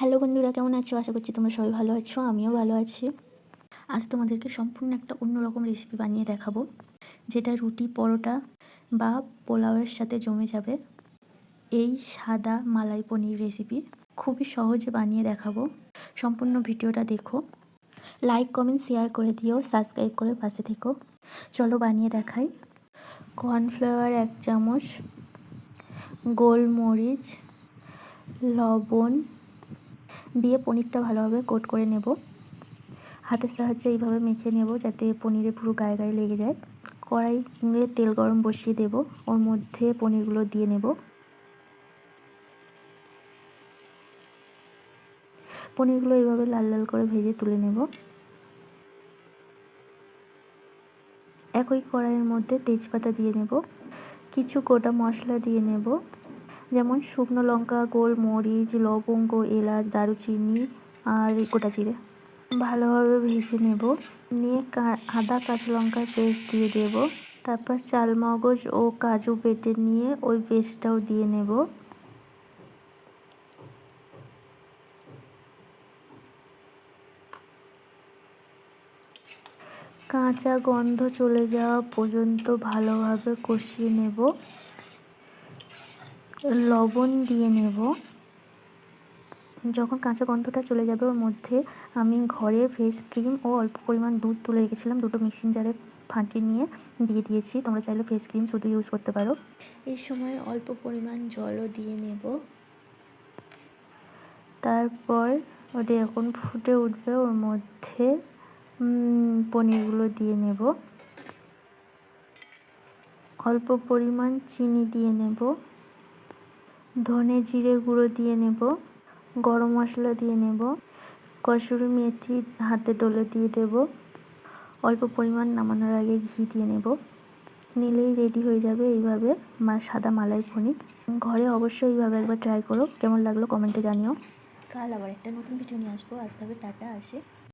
Hello বন্ধুরা, কেমন আছো? আশা করছি তোমরা সবাই ভালো আছো। আমিও ভালো আছি। আজ তোমাদেরকে সম্পূর্ণ একটা অন্যরকম রেসিপি বানিয়ে দেখাবো, যেটা রুটি, পরোটা বা পোলাওয়ের সাথে জমে যাবে। এই সাদা মালাই পনির রেসিপি খুবই সহজে বানিয়ে দেখাবো। সম্পূর্ণ ভিডিওটা দেখো, লাইক কমেন্ট শেয়ার করে দিও, সাবস্ক্রাইব করে পাশে থেকো। চলো বানিয়ে দেখাই। কর্নফ্লাওয়ার 1 চামচ, গোলমরিচ, লবণ দিয়ে পনিরটা ভালোভাবে কোট করে নেব। হাতের সাহায্যে এইভাবে মেখে নেব যাতে পনিরে পুরো গায়ে গায়ে লেগে যায়। কড়াইয়ে তেল গরম বসিয়ে দেব, ওর মধ্যে পনিরগুলো দিয়ে নেব। পনিরগুলো এইভাবে লাল লাল করে ভেজে তুলে নেব। একই কড়াইয়ের মধ্যে তেজপাতা দিয়ে নেব, কিছু গোটা মশলা দিয়ে নেব, যেমন শুকনো লঙ্কা, গোলমরিচ, লবঙ্গ, এলাচ, দারুচিনি আর গোটা জিরে। ভালোভাবে ভেজে নেব। নিয়ে আদা কাঁচা লঙ্কার পেস্ট দিয়ে দেব। তারপর চালমগজ ও কাজু বেটে নিয়ে ওই পেস্টটাও দিয়ে নেব। কাঁচা গন্ধ চলে যাওয়া পর্যন্ত ভালোভাবে কষিয়ে নেব। লবণ দিয়ে নেব। যখন কাঁচা গন্ধটা চলে যাবে ওর মধ্যে আমি ঘরে ফেস ক্রিম ও অল্প পরিমাণ দুধ তুলে রেখেছিলাম, দুটো মিক্সিং জারে ফাটিয়ে নিয়ে দিয়ে দিয়েছি। তোমরা চাইলে ফেস ক্রিম শুধু ইউজ করতে পারো। এই সময় অল্প পরিমাণ জলও দিয়ে নেব। তারপর ওটা যখন ফুটে উঠবে ওর মধ্যে পনিরগুলো দিয়ে নেব। অল্প পরিমাণ চিনি দিয়ে নেব। ধনে জিরে গুঁড়ো দিয়ে নেব। গরম মশলা দিয়ে নেব। কসুরি মেথি হাতে ডলে দিয়ে দেব। অল্প পরিমাণ নামানোর আগে ঘি দিয়ে নেব। নিলেই রেডি হয়ে যাবে এইভাবে সাদা মালাই পনির। ঘরে অবশ্যই এইভাবে একবার ট্রাই করো। কেমন লাগলো কমেন্টে জানিও। কাল আবার একটা নতুন ভিডিও নিয়ে আসবো। আজ তবে টাটা, আসে।